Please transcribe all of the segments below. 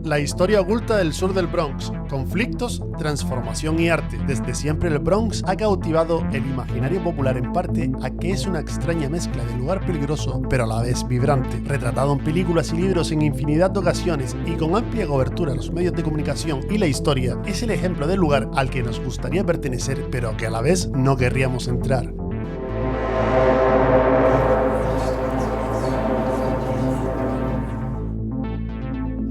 La historia oculta del sur del Bronx, conflictos, transformación y arte. Desde siempre el Bronx ha cautivado el imaginario popular en parte a que es una extraña mezcla de lugar peligroso pero a la vez vibrante. Retratado en películas y libros en infinidad de ocasiones y con amplia cobertura en los medios de comunicación y la historia, es el ejemplo del lugar al que nos gustaría pertenecer pero que a la vez no querríamos entrar.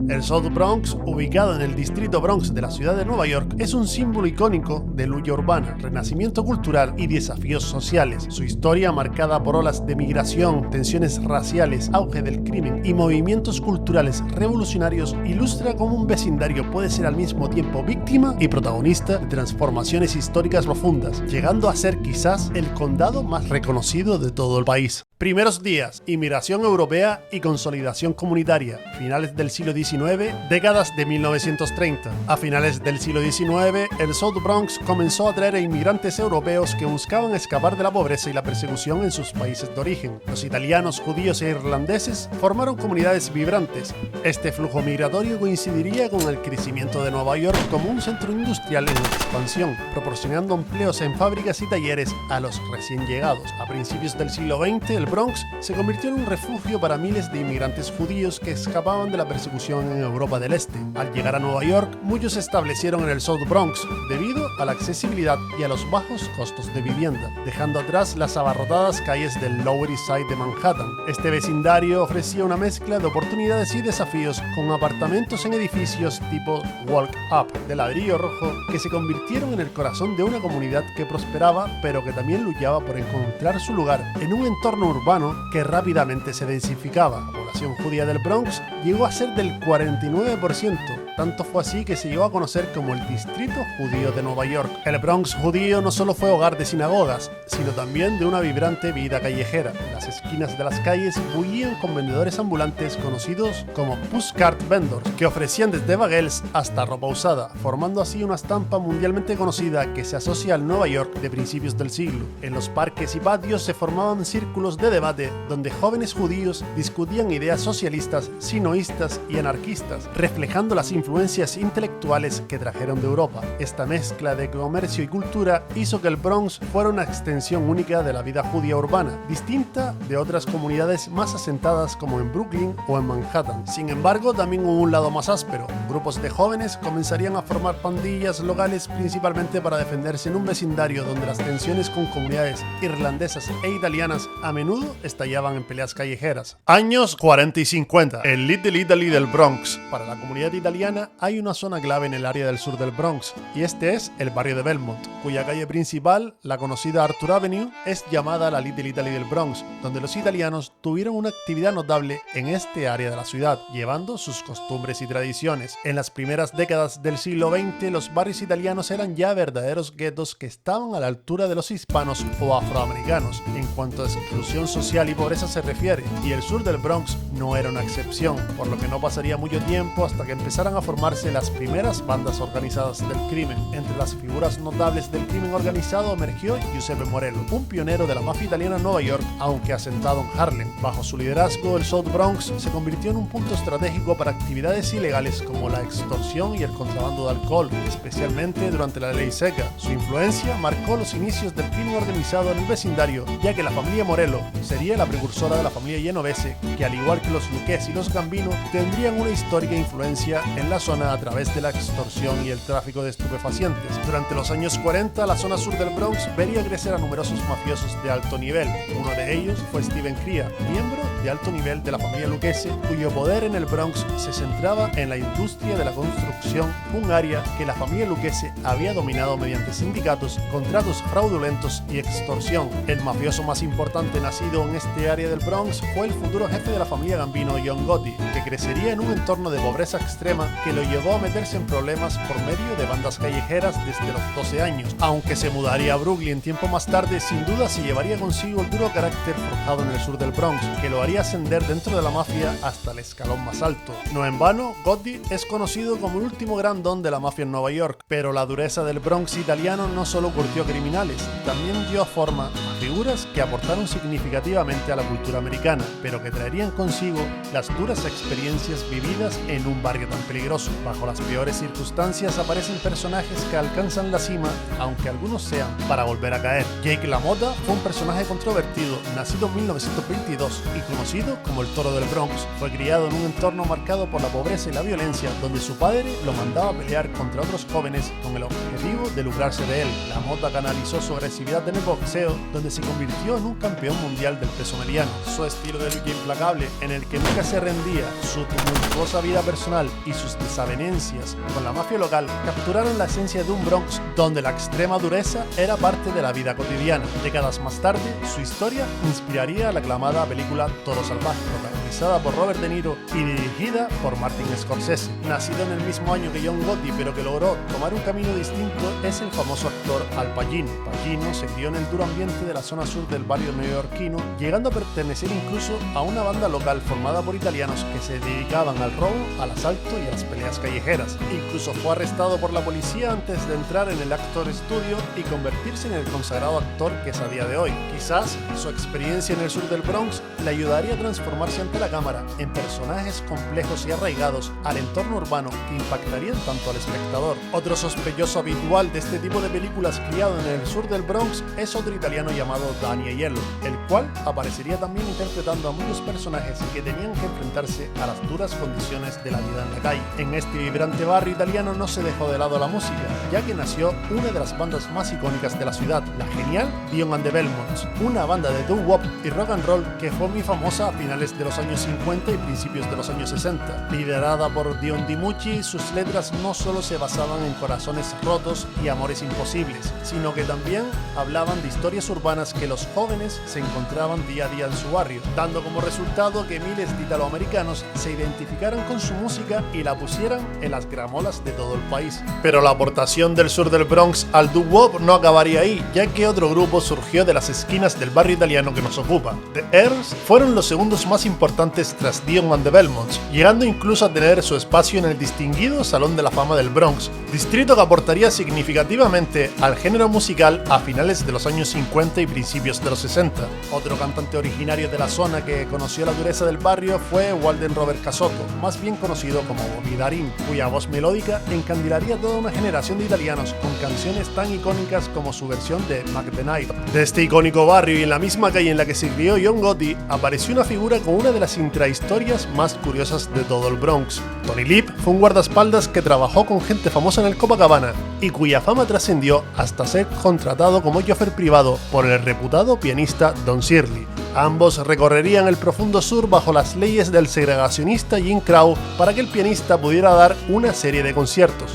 El South Bronx, ubicado en el distrito Bronx de la ciudad de Nueva York, es un símbolo icónico de lucha urbana, renacimiento cultural y desafíos sociales. Su historia, marcada por olas de migración, tensiones raciales, auge del crimen y movimientos culturales revolucionarios, ilustra cómo un vecindario puede ser al mismo tiempo víctima y protagonista de transformaciones históricas profundas, llegando a ser quizás el condado más reconocido de todo el país. Primeros días, inmigración europea y consolidación comunitaria. Finales del siglo XIX, décadas de 1930. A finales del siglo XIX, el South Bronx comenzó a atraer a inmigrantes europeos que buscaban escapar de la pobreza y la persecución en sus países de origen. Los italianos, judíos e irlandeses formaron comunidades vibrantes. Este flujo migratorio coincidiría con el crecimiento de Nueva York como un centro industrial en expansión, proporcionando empleos en fábricas y talleres a los recién llegados. A principios del siglo XX, el Bronx se convirtió en un refugio para miles de inmigrantes judíos que escapaban de la persecución en Europa del Este. Al llegar a Nueva York, muchos se establecieron en el South Bronx debido a la accesibilidad y a los bajos costos de vivienda, dejando atrás las abarrotadas calles del Lower East Side de Manhattan. Este vecindario ofrecía una mezcla de oportunidades y desafíos, con apartamentos en edificios tipo Walk Up de ladrillo rojo que se convirtieron en el corazón de una comunidad que prosperaba pero que también luchaba por encontrar su lugar en un entorno urbano que rápidamente se densificaba. La población judía del Bronx llegó a ser del 49%, tanto fue así que se llegó a conocer como el Distrito Judío de Nueva York. El Bronx judío no solo fue hogar de sinagogas, sino también de una vibrante vida callejera. Las esquinas de las calles bullían con vendedores ambulantes conocidos como pushcart vendors, que ofrecían desde bagels hasta ropa usada, formando así una estampa mundialmente conocida que se asocia al Nueva York de principios del siglo. En los parques y patios se formaban círculos de debate donde jóvenes judíos discutían ideas socialistas, sinoístas y anarquistas, reflejando las influencias intelectuales que trajeron de Europa. Esta mezcla de comercio y cultura hizo que el Bronx fuera una extensión única de la vida judía urbana, distinta de otras comunidades más asentadas como en Brooklyn o en Manhattan. Sin embargo, también hubo un lado más áspero. Grupos de jóvenes comenzarían a formar pandillas locales principalmente para defenderse en un vecindario donde las tensiones con comunidades irlandesas e italianas a menudo estallaban en peleas callejeras. Años 40 y 50. El Little Italy del Bronx. Para la comunidad italiana hay una zona clave en el área del sur del Bronx, y este es el barrio de Belmont, cuya calle principal, la conocida Arthur Avenue, es llamada la Little Italy del Bronx, donde los italianos tuvieron una actividad notable en este área de la ciudad, llevando sus costumbres y tradiciones. En las primeras décadas del siglo XX, los barrios italianos eran ya verdaderos guetos que estaban a la altura de los hispanos o afroamericanos en cuanto a exclusión social y pobreza se refiere, y el sur del Bronx no era una excepción, por lo que no pasaría mucho tiempo hasta que empezaran a formarse las primeras bandas organizadas del crimen. Entre las figuras notables del crimen organizado emergió Giuseppe Morello, un pionero de la mafia italiana en Nueva York, aunque asentado en Harlem. Bajo su liderazgo, el South Bronx se convirtió en un punto estratégico para actividades ilegales como la extorsión y el contrabando de alcohol, especialmente durante la ley seca. Su influencia marcó los inicios del crimen organizado en el vecindario, ya que la familia Morello sería la precursora de la familia Genovese, que al igual que los Lucchesi y los Gambino, tendrían una histórica influencia en la zona a través de la extorsión y el tráfico de estupefacientes. Durante los años 40, la zona sur del Bronx vería crecer a numerosos mafiosos de alto nivel. Uno de ellos fue Steven Crea, miembro de alto nivel de la familia Lucchese, cuyo poder en el Bronx se centraba en la industria de la construcción, un área que la familia Lucchese había dominado mediante sindicatos, contratos fraudulentos y extorsión. El mafioso más importante nacido en este área del Bronx fue el futuro jefe de la familia Gambino, John Gotti, que crecería en un entorno de pobreza extrema que lo llevó a meterse en problemas por medio de bandas callejeras desde los 12 años. Aunque se mudaría a Brooklyn tiempo más tarde, sin duda se llevaría consigo el duro carácter forjado en el sur del Bronx, que lo haría podría ascender dentro de la mafia hasta el escalón más alto. No en vano, Gotti es conocido como el último gran don de la mafia en Nueva York, pero la dureza del Bronx italiano no solo curtió criminales, también dio forma a figuras que aportaron significativamente a la cultura americana, pero que traerían consigo las duras experiencias vividas en un barrio tan peligroso. Bajo las peores circunstancias aparecen personajes que alcanzan la cima, aunque algunos sean para volver a caer. Jake LaMotta fue un personaje controvertido, nacido en 1922 y conocido como el Toro del Bronx. Fue criado en un entorno marcado por la pobreza y la violencia, donde su padre lo mandaba a pelear contra otros jóvenes con el objetivo de lucrarse de él. LaMotta canalizó su agresividad en el boxeo, donde se convirtió en un campeón mundial del peso mediano. Su estilo de lucha implacable, en el que nunca se rendía, su tumultuosa vida personal y sus desavenencias con la mafia local capturaron la esencia de un Bronx donde la extrema dureza era parte de la vida cotidiana. Décadas más tarde, su historia inspiraría la aclamada película Toro Salvaje, protagonizada por Robert De Niro y dirigida por Martin Scorsese. Nacido en el mismo año que John Gotti, pero que logró tomar un camino distinto, es el famoso actor Al Pacino. Pacino se crió en el duro ambiente de la zona sur del barrio neoyorquino, llegando a pertenecer incluso a una banda local formada por italianos que se dedicaban al robo, al asalto y a las peleas callejeras. Incluso fue arrestado por la policía antes de entrar en el Actor Studio y convertirse en el consagrado actor que es a día de hoy. Quizás su experiencia en el sur del Bronx le ayudaría a transformarse ante la cámara en personajes complejos y arraigados al entorno urbano que impactarían tanto al espectador. Otro sospechoso habitual de este tipo de películas criado en el sur del Bronx es otro italiano llamado Danny Aiello, el cual aparecería también interpretando a muchos personajes que tenían que enfrentarse a las duras condiciones de la vida en la calle. En este vibrante barrio italiano no se dejó de lado la música, ya que nació una de las bandas más icónicas de la ciudad, la genial Dion and the Belmonts, una banda de doo-wop y rock and roll que fue muy famosa a finales de los años 50 y principios de los años 60. Liderada por Dion DiMucci, sus letras no solo se basaban en corazones rotos y amores imposibles, sino que también hablaban de historias urbanas que los jóvenes se encontraban día a día en su barrio, dando como resultado que miles de italoamericanos se identificaran con su música y la pusieran en las gramolas de todo el país. Pero la aportación del sur del Bronx al doo-wop no acabaría ahí, ya que otro grupo surgió de las esquinas del barrio italiano que nos ocupa. The Earls fueron los segundos más importantes tras Dion and the Belmonts, llegando incluso a tener su espacio en el distinguido Salón de la Fama del Bronx, distrito que aportaría significativamente al género musical a finales de los años 50 y principios de los 60. Otro cantante originario de la zona que conoció la dureza del barrio fue Walden Robert Casotto, más bien conocido como Bobby Darin, cuya voz melódica encandilaría a toda una generación de italianos con canciones tan icónicas como su versión de Mac the Knight. De este icónico barrio y en la misma calle en la que se crió John Gotti, apareció una figura con una de las intrahistorias más curiosas de todo el Bronx. Tony Lip fue un guardaespaldas que trabajó con gente famosa en el Copacabana y cuya fama trascendió hasta ser contratado como chofer privado por el reputado pianista Don Shirley. Ambos recorrerían el profundo sur bajo las leyes del segregacionista Jim Crow para que el pianista pudiera dar una serie de conciertos,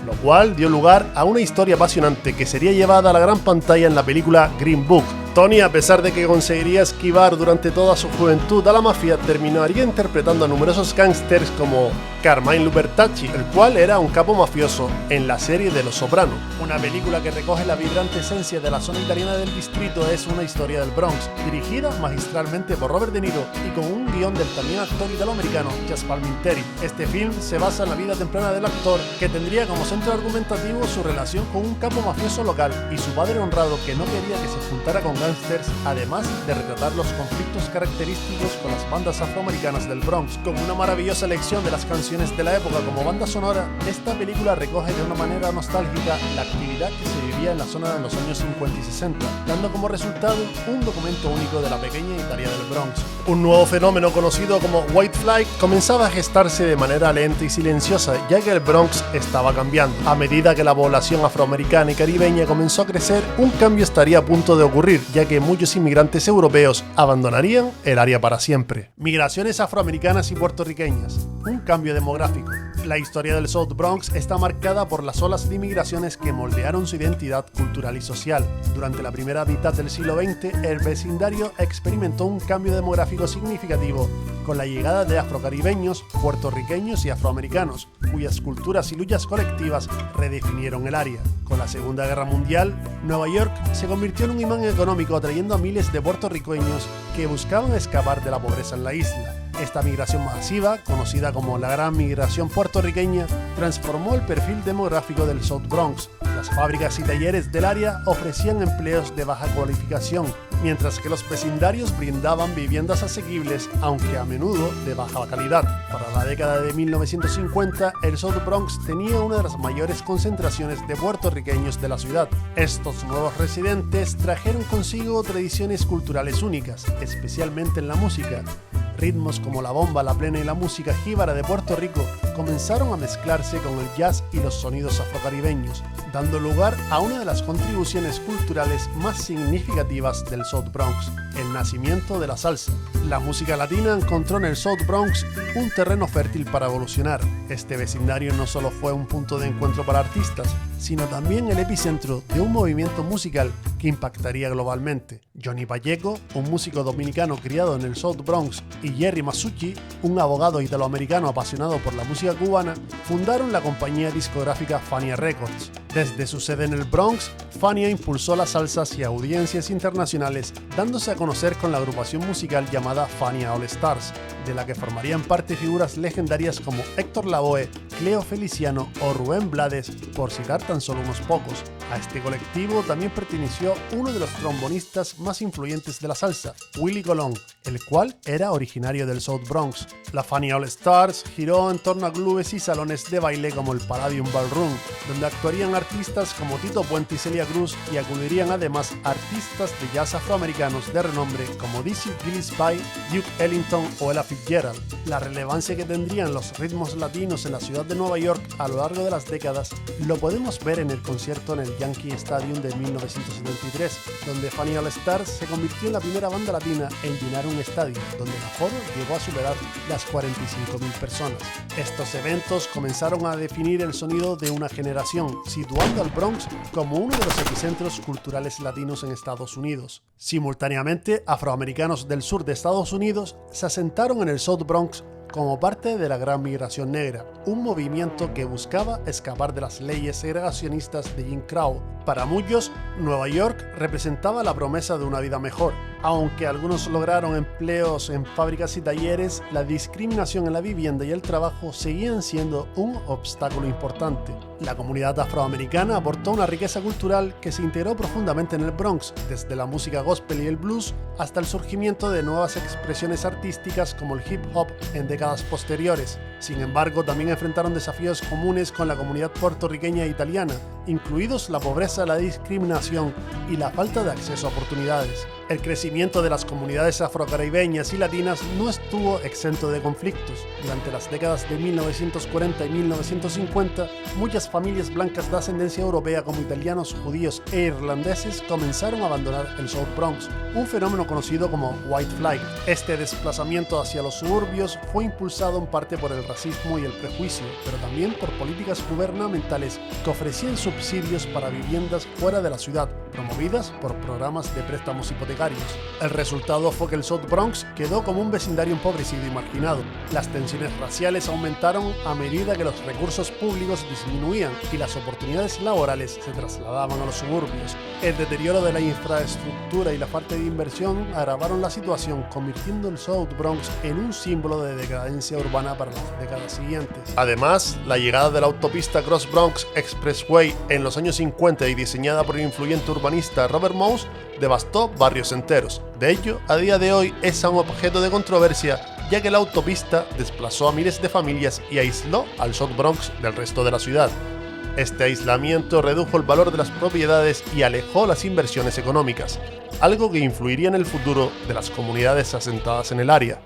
lo cual dio lugar a una historia apasionante que sería llevada a la gran pantalla en la película Green Book. Tony, a pesar de que conseguiría esquivar durante toda su juventud a la mafia, terminaría interpretando a numerosos gángsters como Carmine Lupertacci, el cual era un capo mafioso en la serie de Los Soprano. Una película que recoge la vibrante esencia de la zona italiana del distrito es Una historia del Bronx, dirigida magistralmente por Robert De Niro y con un guión del también actor italoamericano Chas Palminteri. Este film se basa en la vida temprana del actor, que tendría como centro argumentativo su relación con un capo mafioso local y su padre honrado que no quería que se juntara con gángsters, además de retratar los conflictos característicos con las bandas afroamericanas del Bronx. Con una maravillosa elección de las canciones de la época como banda sonora, esta película recoge de una manera nostálgica la actividad que se vivía en la zona en los años 50 y 60, dando como resultado un documento único de la pequeña Italia del Bronx. Un nuevo fenómeno conocido como White Flight comenzaba a gestarse de manera lenta y silenciosa, ya que el Bronx estaba cambiando. A medida que la población afroamericana y caribeña comenzó a crecer, un cambio estaría a punto de ocurrir, ya que muchos inmigrantes europeos abandonarían el área para siempre. Migraciones afroamericanas y puertorriqueñas, un cambio demográfico, La historia del South Bronx está marcada por las olas de inmigraciones que moldearon su identidad cultural y social. Durante la primera mitad del siglo XX, el vecindario experimentó un cambio demográfico significativo con la llegada de afrocaribeños, puertorriqueños y afroamericanos, cuyas culturas y luchas colectivas redefinieron el área. Con la Segunda Guerra Mundial, Nueva York se convirtió en un imán económico atrayendo a miles de puertorriqueños que buscaban escapar de la pobreza en la isla. Esta migración masiva, conocida como la Gran Migración Puertorriqueña, transformó el perfil demográfico del South Bronx. Las fábricas y talleres del área ofrecían empleos de baja cualificación, mientras que los vecindarios brindaban viviendas asequibles, aunque a menudo de baja calidad. Para la década de 1950, el South Bronx tenía una de las mayores concentraciones de puertorriqueños de la ciudad. Estos nuevos residentes trajeron consigo tradiciones culturales únicas, especialmente en la música. Ritmos como la bomba, la plena y la música jíbara de Puerto Rico comenzaron a mezclarse con el jazz y los sonidos afrocaribeños, dando lugar a una de las contribuciones culturales más significativas del South Bronx, el nacimiento de la salsa. La música latina encontró en el South Bronx un terreno fértil para evolucionar. Este vecindario no solo fue un punto de encuentro para artistas, sino también el epicentro de un movimiento musical que impactaría globalmente. Johnny Pacheco, un músico dominicano criado en el South Bronx, y Jerry Masucci, un abogado italoamericano apasionado por la música cubana, fundaron la compañía discográfica Fania Records. Desde su sede en el Bronx, Fania impulsó la salsa hacia audiencias internacionales, dándose a conocer con la agrupación musical llamada Fania All Stars, de la que formarían parte figuras legendarias como Héctor Lavoe, Cleo Feliciano o Rubén Blades, por citar tan solo unos pocos. A este colectivo también perteneció uno de los trombonistas más influyentes de la salsa, Willie Colón, el cual era originario del South Bronx. La Fania All Stars giró en torno a clubes y salones de baile como el Palladium Ballroom, donde actuarían artistas como Tito Puente y Celia Cruz, y acudirían además artistas de jazz afroamericanos de renombre como Dizzy Gillespie, Duke Ellington o Ella Fitzgerald. La relevancia que tendrían los ritmos latinos en la ciudad de Nueva York a lo largo de las décadas lo podemos ver en el concierto en el Yankee Stadium de 1973, donde Fania All Stars se convirtió en la primera banda latina en llenar un estadio, donde el aforo llegó a superar las 45.000 personas. Estos eventos comenzaron a definir el sonido de una generación, situando al Bronx como uno de los epicentros culturales latinos en Estados Unidos. Simultáneamente, afroamericanos del sur de Estados Unidos se asentaron en el South Bronx como parte de la Gran Migración Negra, un movimiento que buscaba escapar de las leyes segregacionistas de Jim Crow. Para muchos, Nueva York representaba la promesa de una vida mejor. Aunque algunos lograron empleos en fábricas y talleres, la discriminación en la vivienda y el trabajo seguían siendo un obstáculo importante. La comunidad afroamericana aportó una riqueza cultural que se integró profundamente en el Bronx, desde la música gospel y el blues hasta el surgimiento de nuevas expresiones artísticas como el hip hop en décadas posteriores. Sin embargo, también enfrentaron desafíos comunes con la comunidad puertorriqueña e italiana, incluidos la pobreza, la discriminación y la falta de acceso a oportunidades. El crecimiento de las comunidades afrocaribeñas y latinas no estuvo exento de conflictos. Durante las décadas de 1940 y 1950, muchas familias blancas de ascendencia europea como italianos, judíos e irlandeses comenzaron a abandonar el South Bronx, un fenómeno conocido como White Flight. Este desplazamiento hacia los suburbios fue impulsado en parte por el racismo y el prejuicio, pero también por políticas gubernamentales que ofrecían subsidios para viviendas fuera de la ciudad, promovidas por programas de préstamos hipotecarios. El resultado fue que el South Bronx quedó como un vecindario empobrecido y marginado. Las tensiones raciales aumentaron a medida que los recursos públicos disminuían y las oportunidades laborales se trasladaban a los suburbios. El deterioro de la infraestructura y la falta de inversión agravaron la situación, convirtiendo el South Bronx en un símbolo de decadencia urbana para las décadas siguientes. Además, la llegada de la autopista Cross Bronx Expressway en los años 50 y diseñada por el influyente urbanista Robert Mouse devastó barrios enteros. De hecho, a día de hoy es un objeto de controversia, ya que la autopista desplazó a miles de familias y aisló al South Bronx del resto de la ciudad. Este aislamiento redujo el valor de las propiedades y alejó las inversiones económicas, algo que influiría en el futuro de las comunidades asentadas en el área.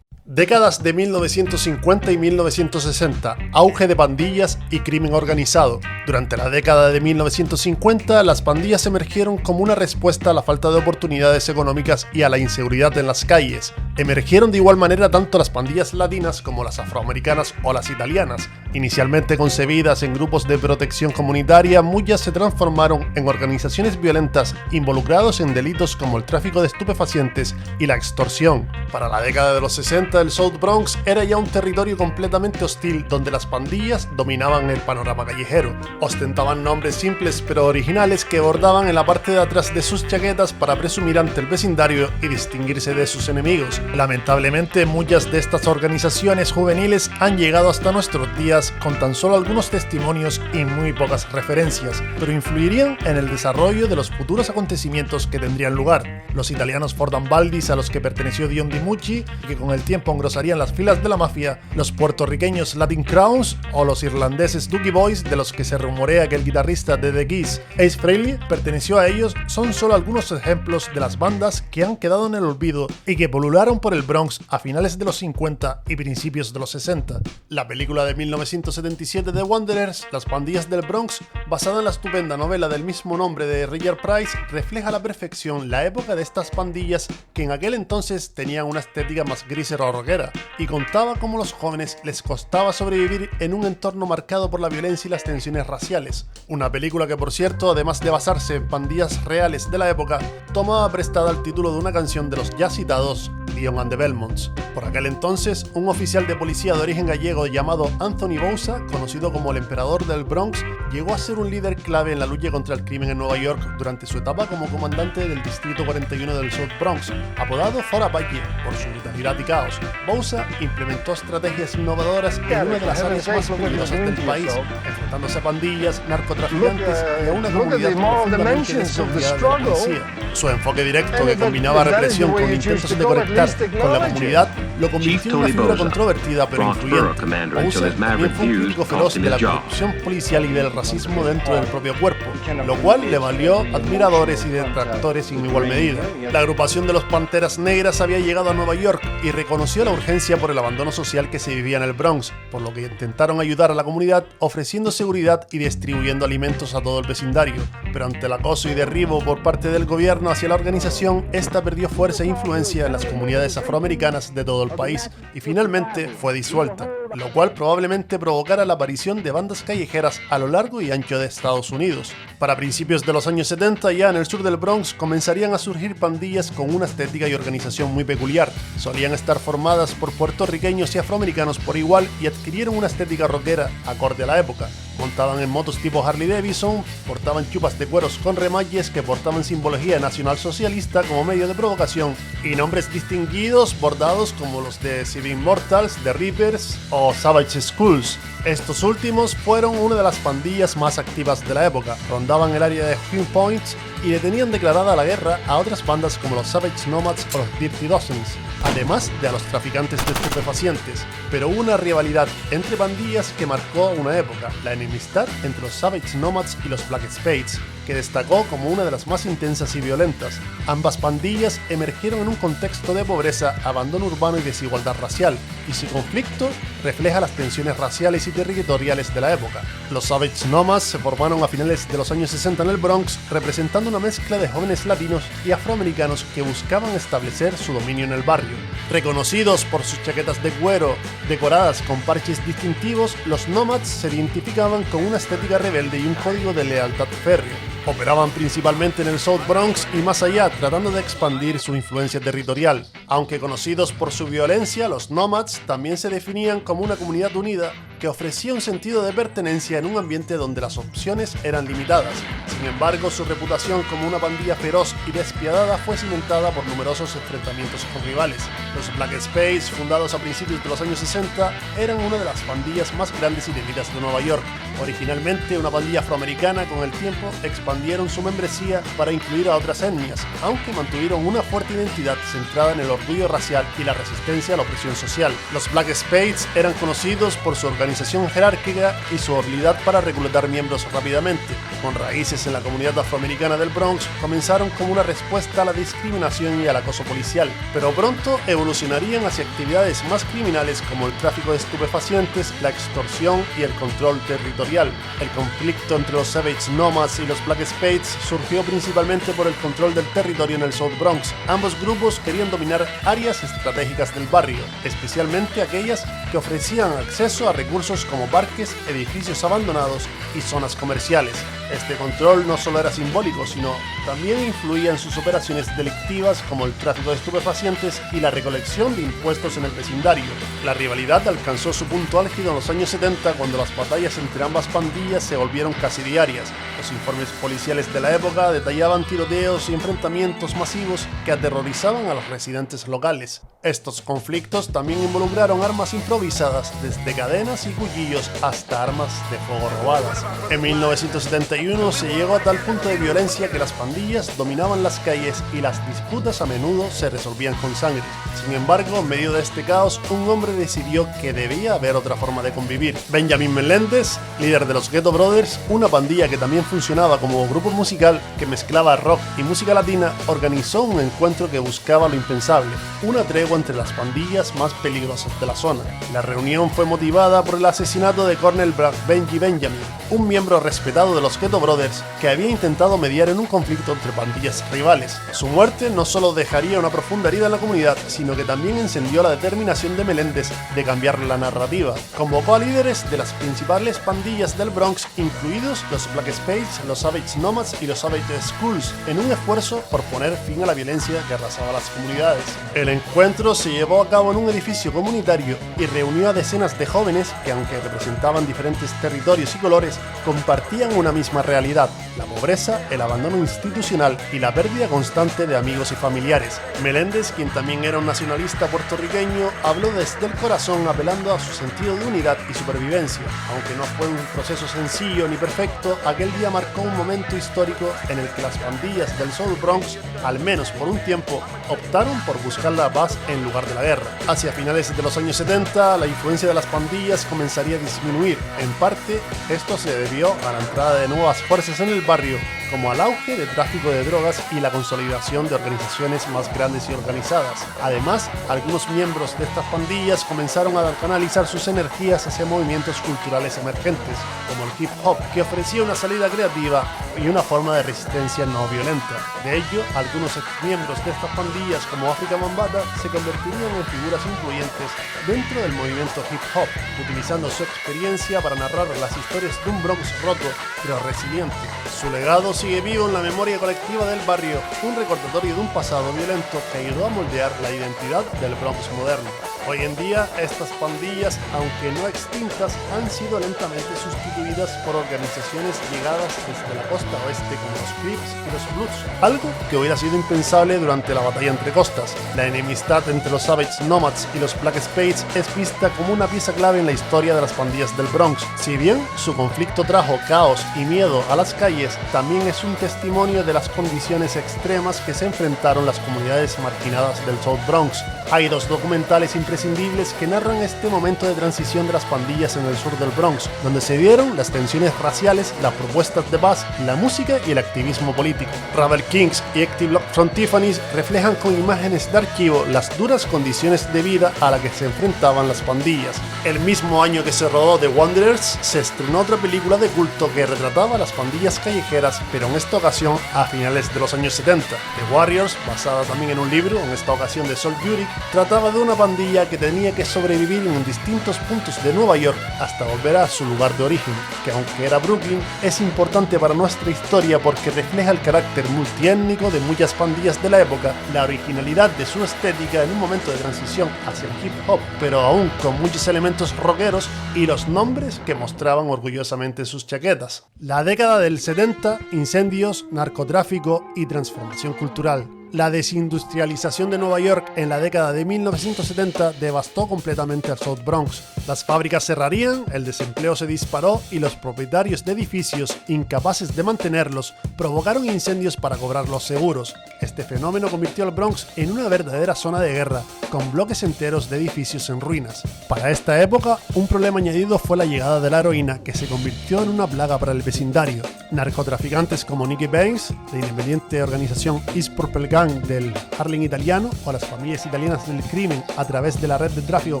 Décadas de 1950 y 1960, auge de pandillas y crimen organizado. Durante la década de 1950, las pandillas emergieron como una respuesta a la falta de oportunidades económicas y a la inseguridad en las calles. Emergieron de igual manera tanto las pandillas latinas como las afroamericanas o las italianas. Inicialmente concebidas en grupos de protección comunitaria, muchas se transformaron en organizaciones violentas involucrados en delitos como el tráfico de estupefacientes y la extorsión. Para la década de los 60, el South Bronx era ya un territorio completamente hostil donde las pandillas dominaban el panorama callejero. Ostentaban nombres simples pero originales que bordaban en la parte de atrás de sus chaquetas para presumir ante el vecindario y distinguirse de sus enemigos. Lamentablemente, muchas de estas organizaciones juveniles han llegado hasta nuestros días con tan solo algunos testimonios y muy pocas referencias, pero influirían en el desarrollo de los futuros acontecimientos que tendrían lugar. Los italianos Fordan Valdis, a los que perteneció Dion DiMucci, y que con el tiempo engrosarían las filas de la mafia, los puertorriqueños Latin Crowns o los irlandeses Dookie Boys, de los que se rumorea que el guitarrista de The Keys, Ace Frehley, perteneció a ellos, son solo algunos ejemplos de las bandas que han quedado en el olvido y que pulularon por el Bronx a finales de los 50 y principios de los 60. La película de 1977 de Wanderers, Las pandillas del Bronx, basada en la estupenda novela del mismo nombre de Richard Price, refleja a la perfección la época de estas pandillas que en aquel entonces tenían una estética más gris rockera y contaba cómo los jóvenes les costaba sobrevivir en un entorno marcado por la violencia y las tensiones raciales. Una película que, por cierto, además de basarse en pandillas reales de la época, tomaba prestada el título de una canción de los ya citados Leon and the Belmonts. Por aquel entonces, un oficial de policía de origen gallego llamado Anthony Bouza, conocido como el Emperador del Bronx, llegó a ser un líder clave en la lucha contra el crimen en Nueva York durante su etapa como comandante del Distrito 41 del South Bronx, apodado For Apache por su brutalidad y caos. Bouza implementó estrategias innovadoras en una de las áreas más peligrosas del país, enfrentándose a pandillas, narcotraficantes y a una comunidad profundamente desconfiada de la policía. Su enfoque directo, que combinaba represión con intentos de conectar con la comunidad, lo convirtió en una figura controvertida pero influyente. Bouza también fue un crítico feroz de la corrupción policial y del racismo dentro del propio cuerpo, lo cual le valió admiradores y detractores en igual medida. La agrupación de los Panteras Negras había llegado a Nueva York y reconoció la urgencia por el abandono social que se vivía en el Bronx, por lo que intentaron ayudar a la comunidad ofreciendo seguridad y distribuyendo alimentos a todo el vecindario. Pero ante el acoso y derribo por parte del gobierno hacia la organización, esta perdió fuerza e influencia en las comunidades afroamericanas de todo el país y finalmente fue disuelta, lo cual probablemente provocara la aparición de bandas callejeras a lo largo y ancho de Estados Unidos. Para principios de los años 70, ya en el sur del Bronx comenzarían a surgir pandillas con una estética y organización muy peculiar. Solían estar formadas por puertorriqueños y afroamericanos por igual y adquirieron una estética rockera acorde a la época. Montaban en motos tipo Harley Davidson, portaban chupas de cueros con remalles que portaban simbología nacionalsocialista como medio de provocación y nombres distinguidos bordados como los de Civil Immortals, The Reapers o Savage Skulls. Estos últimos fueron una de las pandillas más activas de la época, rondaban el área de Green Point y le tenían declarada la guerra a otras bandas como los Savage Nomads o los Dirty Dozens, además de a los traficantes de estupefacientes. Pero hubo una rivalidad entre pandillas que marcó una época, la enemistad entre los Savage Nomads y los Black Spades, que destacó como una de las más intensas y violentas. Ambas pandillas emergieron en un contexto de pobreza, abandono urbano y desigualdad racial, y su conflicto refleja las tensiones raciales y territoriales de la época. Los Savage Nomads se formaron a finales de los años 60 en el Bronx, representando una mezcla de jóvenes latinos y afroamericanos que buscaban establecer su dominio en el barrio. Reconocidos por sus chaquetas de cuero decoradas con parches distintivos, los Nomads se identificaban con una estética rebelde y un código de lealtad férreo. Operaban principalmente en el South Bronx y más allá, tratando de expandir su influencia territorial. Aunque conocidos por su violencia, los Nomads también se definían como una comunidad unida que ofrecía un sentido de pertenencia en un ambiente donde las opciones eran limitadas. Sin embargo, su reputación como una pandilla feroz y despiadada fue cimentada por numerosos enfrentamientos con rivales. Los Black Spades, fundados a principios de los años 60, eran una de las pandillas más grandes y temidas de Nueva York. Originalmente una pandilla afroamericana, con el tiempo expandieron su membresía para incluir a otras etnias, aunque mantuvieron una fuerte identidad centrada en el orgullo racial y la resistencia a la opresión social. Los Black Spades eran conocidos por su organización jerárquica y su habilidad para reclutar miembros rápidamente. con raíces en la comunidad afroamericana del Bronx comenzaron como una respuesta a la discriminación y al acoso policial, pero pronto evolucionarían hacia actividades más criminales como el tráfico de estupefacientes, la extorsión y el control territorial. El conflicto entre los Savage Nomads y los Black Spades surgió principalmente por el control del territorio en el South Bronx. Ambos grupos querían dominar áreas estratégicas del barrio, especialmente aquellas que ofrecían acceso a recursos como parques, edificios abandonados y zonas comerciales. Este control no solo era simbólico, sino también influía en sus operaciones delictivas como el tráfico de estupefacientes y la recolección de impuestos en el vecindario. La rivalidad alcanzó su punto álgido en los años 70 cuando las batallas entre ambas pandillas se volvieron casi diarias. Los informes policiales de la época detallaban tiroteos y enfrentamientos masivos que aterrorizaban a los residentes locales. Estos conflictos también involucraron armas improvisadas, desde cadenas y cuchillos hasta armas de fuego robadas. En 1971 se llegó a tal punto de violencia que las pandillas dominaban las calles y las disputas a menudo se resolvían con sangre. Sin embargo, en medio de este caos, un hombre decidió que debía haber otra forma de convivir. Benjamin Melendez, líder de los Ghetto Brothers, una pandilla que también funcionaba como grupo musical que mezclaba rock y música latina, organizó un encuentro que buscaba lo impensable, una tregua entre las pandillas más peligrosas de la zona. La reunión fue motivada por el asesinato de Cornel Black Benji Benjamin, un miembro respetado de los Ghetto Brothers que había intentado mediar en un conflicto entre pandillas rivales. Su muerte no solo dejaría una profunda herida en la comunidad, sino que también encendió la determinación de Melendez de cambiar la narrativa. Convocó a líderes de las principales pandillas del Bronx, incluidos los Black Spades, los Savage Nomads y los Savage Skulls, en un esfuerzo por poner fin a la violencia que arrasaba las comunidades. El encuentro se llevó a cabo en un edificio comunitario y reunió a decenas de jóvenes que, aunque representaban diferentes territorios y colores, compartían una misma realidad: la pobreza, el abandono institucional y la pérdida constante de amigos y familiares. Melendez, quien también era un nacionalista puertorriqueño, habló desde el corazón apelando a su sentido de unidad y supervivencia. Aunque no fue un proceso sencillo ni perfecto, aquel día marcó un momento histórico en el que las pandillas del South Bronx, al menos por un tiempo, optaron por buscar la paz en lugar de la guerra. Hacia finales de los años 70, la influencia de las pandillas comenzaría a disminuir. En parte, esto se debió a la entrada de nuevas fuerzas en el barrio, como al auge de tráfico de drogas y la consolidación de organizaciones más grandes y organizadas. Además, algunos miembros de estas pandillas comenzaron a canalizar sus energías hacia movimientos culturales emergentes, como el hip hop, que ofrecía una salida creativa y una forma de resistencia no violenta. De ello, algunos exmiembros de estas pandillas, como Afrika Bambaataa, se convertirían en figuras influyentes dentro del movimiento hip hop, utilizando su experiencia para narrar las historias de un Bronx roto pero resiliente. Su legado sigue vivo en la memoria colectiva del barrio, un recordatorio de un pasado violento que ayudó a moldear la identidad del Bronx moderno. Hoy en día, estas pandillas, aunque no extintas, han sido lentamente sustituidas por organizaciones llegadas desde la costa oeste como los Crips y los Bloods, algo que hubiera sido impensable durante la batalla entre costas. La enemistad entre los Savage Nomads y los Black Spades es vista como una pieza clave en la historia de las pandillas del Bronx. Si bien su conflicto trajo caos y miedo a las calles, también es un testimonio de las condiciones extremas que se enfrentaron las comunidades marginadas del South Bronx. Hay dos documentales imprescindibles que narran este momento de transición de las pandillas en el sur del Bronx, donde se dieron las tensiones raciales, las propuestas de paz, la música y el activismo político. Ravel Kings y Ecti Block from Tiffany's reflejan con imágenes de archivo las duras condiciones de vida a las que se enfrentaban las pandillas. El mismo año que se rodó The Wanderers, se estrenó otra película de culto que retrataba las pandillas callejeras, pero en esta ocasión a finales de los años 70. The Warriors, basada también en un libro, en esta ocasión de Sol Yurik, trataba de una pandilla que tenía que sobrevivir en distintos puntos de Nueva York hasta volver a su lugar de origen, que aunque era Brooklyn, es importante para nuestra historia porque refleja el carácter multiétnico de muchas pandillas de la época, la originalidad de su estética en un momento de transición hacia el hip hop, pero aún con muchos elementos rockeros, y los nombres que mostraban orgullosamente sus chaquetas. La década del 70, incendios, narcotráfico y transformación cultural. La desindustrialización de Nueva York en la década de 1970 devastó completamente al South Bronx. Las fábricas cerrarían, el desempleo se disparó y los propietarios de edificios, incapaces de mantenerlos, provocaron incendios para cobrar los seguros. Este fenómeno convirtió al Bronx en una verdadera zona de guerra, con bloques enteros de edificios en ruinas. Para esta época, un problema añadido fue la llegada de la heroína, que se convirtió en una plaga para el vecindario. Narcotraficantes como Nicky Baines, la independiente organización East Purple Gang del Harlem italiano, o las familias italianas del crimen a través de la red de tráfico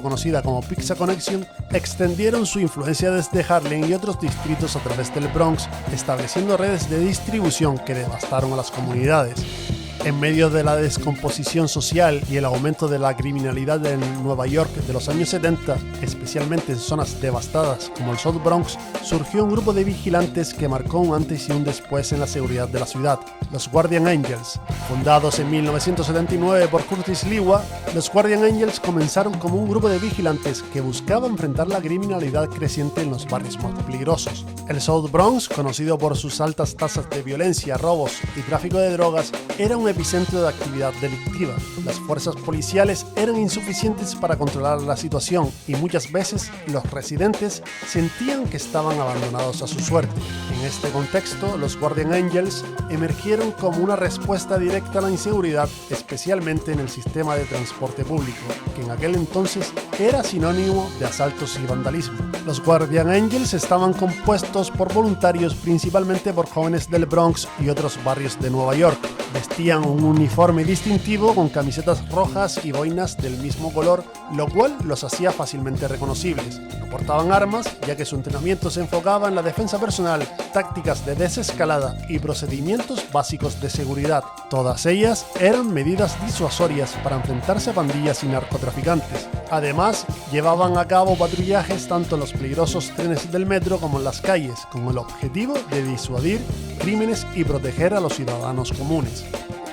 conocida como Pizza Connection, extendieron su influencia desde Harlem y otros distritos a través del Bronx, estableciendo redes de distribución que devastaron a las comunidades. En medio de la descomposición social y el aumento de la criminalidad en Nueva York de los años 70, especialmente en zonas devastadas como el South Bronx, surgió un grupo de vigilantes que marcó un antes y un después en la seguridad de la ciudad, los Guardian Angels. Fundados en 1979 por Curtis Lewa, los Guardian Angels comenzaron como un grupo de vigilantes que buscaba enfrentar la criminalidad creciente en los barrios más peligrosos. El South Bronx, conocido por sus altas tasas de violencia, robos y tráfico de drogas, era un epicentro de actividad delictiva. Las fuerzas policiales eran insuficientes para controlar la situación y muchas veces los residentes sentían que estaban abandonados a su suerte. En este contexto, los Guardian Angels emergieron como una respuesta directa a la inseguridad, especialmente en el sistema de transporte público, que en aquel entonces era sinónimo de asaltos y vandalismo. Los Guardian Angels estaban compuestos por voluntarios, principalmente por jóvenes del Bronx y otros barrios de Nueva York. Vestían un uniforme distintivo con camisetas rojas y boinas del mismo color, lo cual los hacía fácilmente reconocibles. No portaban armas, ya que su entrenamiento se enfocaba en la defensa personal, tácticas de desescalada y procedimientos básicos de seguridad. Todas ellas eran medidas disuasorias para enfrentarse a pandillas y narcotraficantes. Además, llevaban a cabo patrullajes tanto en los peligrosos trenes del metro como en las calles, con el objetivo de disuadir crímenes y proteger a los ciudadanos comunes.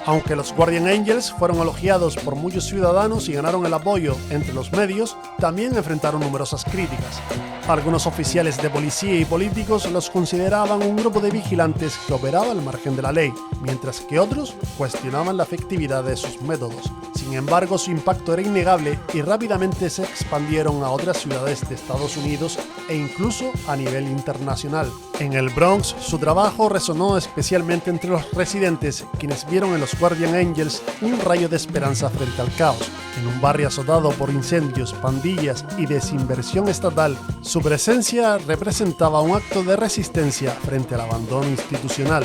Aunque los Guardian Angels fueron elogiados por muchos ciudadanos y ganaron el apoyo entre los medios, también enfrentaron numerosas críticas. Algunos oficiales de policía y políticos los consideraban un grupo de vigilantes que operaba al margen de la ley, mientras que otros cuestionaban la efectividad de sus métodos. Sin embargo, su impacto era innegable y rápidamente se expandieron a otras ciudades de Estados Unidos e incluso a nivel internacional. En el Bronx, su trabajo resonó especialmente entre los residentes, quienes vieron en los Guardian Angels un rayo de esperanza frente al caos. En un barrio azotado por incendios, pandillas y desinversión estatal, su presencia representaba un acto de resistencia frente al abandono institucional.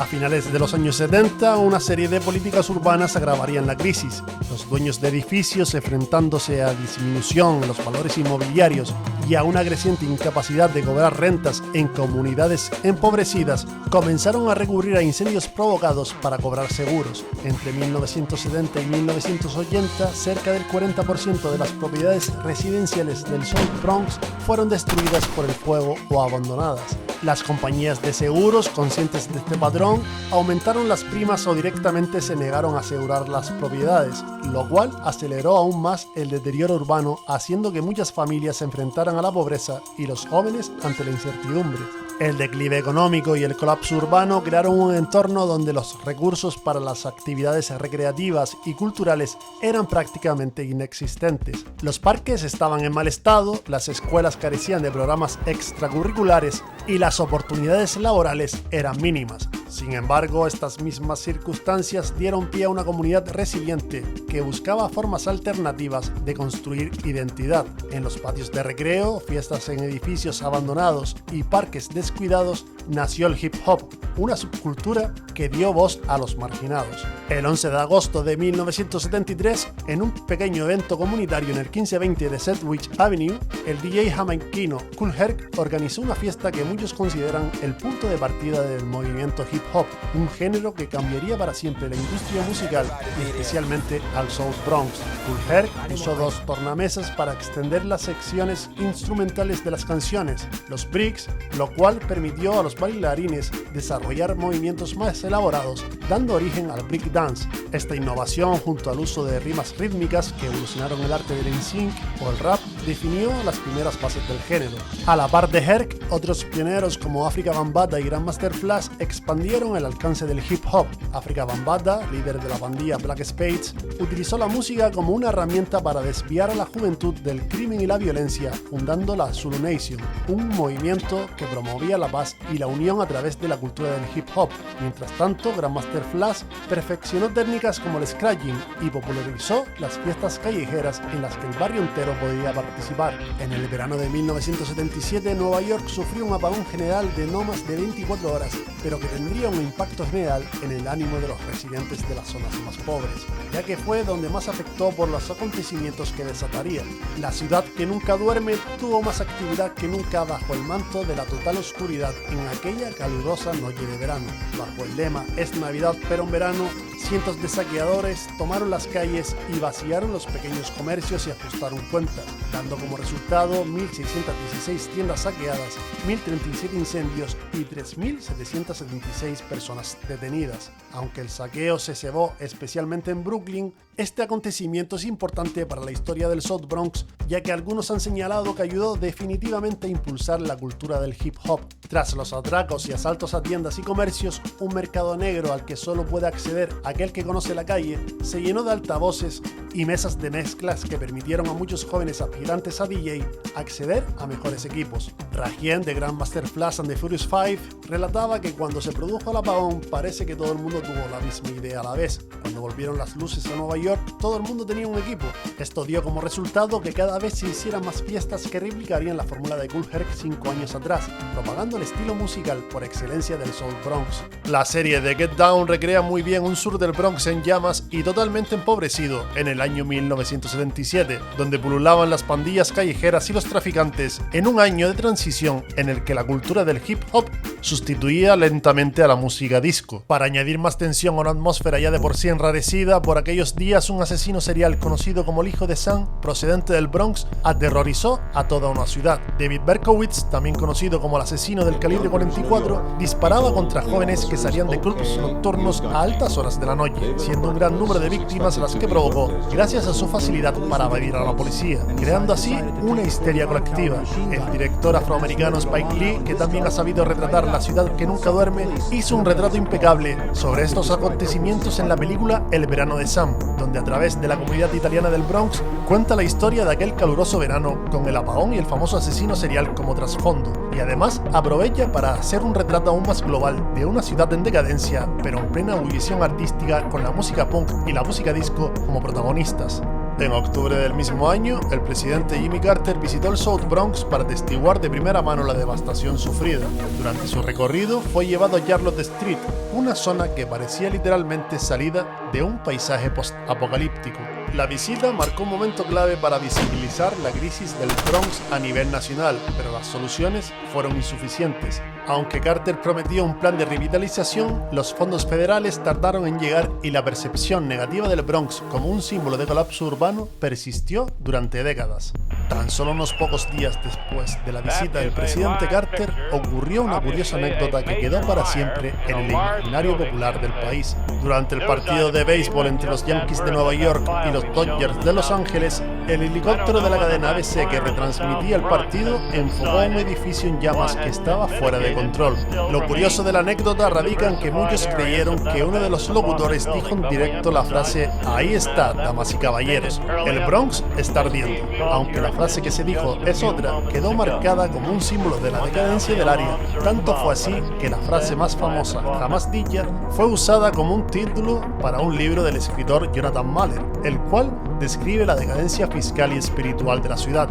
A finales de los años 70, una serie de políticas urbanas agravarían la crisis. Los dueños de edificios, enfrentándose a disminución en los valores inmobiliarios y a una creciente incapacidad de cobrar rentas en comunidades empobrecidas, comenzaron a recurrir a incendios provocados para cobrar seguros. Entre 1970 y 1980, cerca del 40% de las propiedades residenciales del South Bronx fueron destruidas por el fuego o abandonadas. Las compañías de seguros, conscientes de este patrón, aumentaron las primas o directamente se negaron a asegurar las propiedades, lo cual aceleró aún más el deterioro urbano, haciendo que muchas familias se enfrentaran a la pobreza y los jóvenes ante la incertidumbre. El declive económico y el colapso urbano crearon un entorno donde los recursos para las actividades recreativas y culturales eran prácticamente inexistentes. Los parques estaban en mal estado, las escuelas carecían de programas extracurriculares y las oportunidades laborales eran mínimas. Sin embargo, estas mismas circunstancias dieron pie a una comunidad resiliente que buscaba formas alternativas de construir identidad. En los patios de recreo, fiestas en edificios abandonados y parques descuidados, nació el hip hop, una subcultura que dio voz a los marginados. El 11 de agosto de 1973, en un pequeño evento comunitario en el 1520 de Sedgwick Avenue, el DJ jamaiquino Kool Herc organizó una fiesta que muchos consideran el punto de partida del movimiento hip hop, un género que cambiaría para siempre la industria musical y especialmente al South Bronx. Kool Herc usó dos tornamesas para extender las secciones instrumentales de las canciones, los breaks, lo cual permitió a los bailarines desarrollar movimientos más elaborados, dando origen al breakdance. Esta innovación, junto al uso de rimas rítmicas que evolucionaron el arte del NSYNC o el rap, definió las primeras fases del género. A la par de Herc, otros pioneros como Afrika Bambaataa y Grandmaster Flash expandieron el alcance del hip hop. Afrika Bambaataa, líder de la pandilla Black Spades, utilizó la música como una herramienta para desviar a la juventud del crimen y la violencia, fundando la Zulu Nation, un movimiento que promovía la paz y la la unión a través de la cultura del hip hop. Mientras tanto, Grandmaster Flash perfeccionó técnicas como el scratching y popularizó las fiestas callejeras en las que el barrio entero podía participar. En el verano de 1977, Nueva York sufrió un apagón general de no más de 24 horas, pero que tendría un impacto general en el ánimo de los residentes de las zonas más pobres, ya que fue donde más afectó por los acontecimientos que desataría. La ciudad que nunca duerme tuvo más actividad que nunca bajo el manto de la total oscuridad en aquella calurosa noche de verano. Bajo el lema "Es Navidad pero en verano", cientos de saqueadores tomaron las calles y vaciaron los pequeños comercios y ajustaron cuentas, dando como resultado 1.616 tiendas saqueadas, 1.037 incendios y 3.776 personas detenidas. Aunque el saqueo se cebó especialmente en Brooklyn, este acontecimiento es importante para la historia del South Bronx, ya que algunos han señalado que ayudó definitivamente a impulsar la cultura del hip hop. Tras los atracos y asaltos a tiendas y comercios, un mercado negro al que solo puede acceder aquel que conoce la calle se llenó de altavoces y mesas de mezclas que permitieron a muchos jóvenes aspirantes a DJ acceder a mejores equipos. Rajien de Grandmaster Flash and the Furious Five relataba que cuando se produjo el apagón parece que todo el mundo tuvo la misma idea a la vez. Cuando volvieron las luces a Nueva York, todo el mundo tenía un equipo. Esto dio como resultado que cada vez se hicieran más fiestas que replicarían la fórmula de Kool Herc 5 años atrás, propagando el estilo musical por excelencia del South Bronx. La serie de Get Down recrea muy bien un sur del Bronx en llamas y totalmente empobrecido en el año 1977, donde pululaban las pandillas callejeras y los traficantes, en un año de transición en el que la cultura del hip hop sustituía lentamente a la música disco. Para añadir más tensión a una atmósfera ya de por sí enrarecida, por aquellos días un asesino serial conocido como el Hijo de Sam, procedente del Bronx, aterrorizó a toda una ciudad. David Berkowitz, también conocido como el asesino del calibre 44, disparaba contra jóvenes que salían de clubs nocturnos a altas horas de la noche, siendo un gran número de víctimas las que provocó gracias a su facilidad para evadir a la policía, creando así una histeria colectiva. El director afroamericano Spike Lee, que también ha sabido retratar la ciudad que nunca duerme, hizo un retrato impecable sobre estos acontecimientos en la película El verano de Sam, donde a través de la comunidad italiana del Bronx cuenta la historia de aquel caluroso verano con el apagón y el famoso asesino serial como trasfondo, y además aprovecha para hacer un retrato aún más global de una ciudad en decadencia pero en plena ebullición artística con la música punk y la música disco como protagonistas. En octubre del mismo año, el presidente Jimmy Carter visitó el South Bronx para atestiguar de primera mano la devastación sufrida. Durante su recorrido fue llevado a Charlotte Street, una zona que parecía literalmente salida de un paisaje post-apocalíptico. La visita marcó un momento clave para visibilizar la crisis del Bronx a nivel nacional, pero las soluciones fueron insuficientes. Aunque Carter prometía un plan de revitalización, los fondos federales tardaron en llegar y la percepción negativa del Bronx como un símbolo de colapso urbano persistió durante décadas. Tan solo unos pocos días después de la visita del presidente Carter, ocurrió una curiosa anécdota que quedó para siempre en el imaginario popular del país. Durante el partido de béisbol entre los Yankees de Nueva York y los Dodgers de Los Ángeles, el helicóptero de la cadena ABC que retransmitía el partido enfocó un edificio en llamas que estaba fuera de control. Lo curioso de la anécdota radica en que muchos creyeron que uno de los locutores dijo en directo la frase "Ahí está, damas y caballeros, el Bronx está ardiendo". Aunque la frase que se dijo es otra, quedó marcada como un símbolo de la decadencia del área. Tanto fue así que la frase más famosa jamás dicha fue usada como un título para un libro del escritor Jonathan Mahler, el cual describe la decadencia fiscal y espiritual de la ciudad.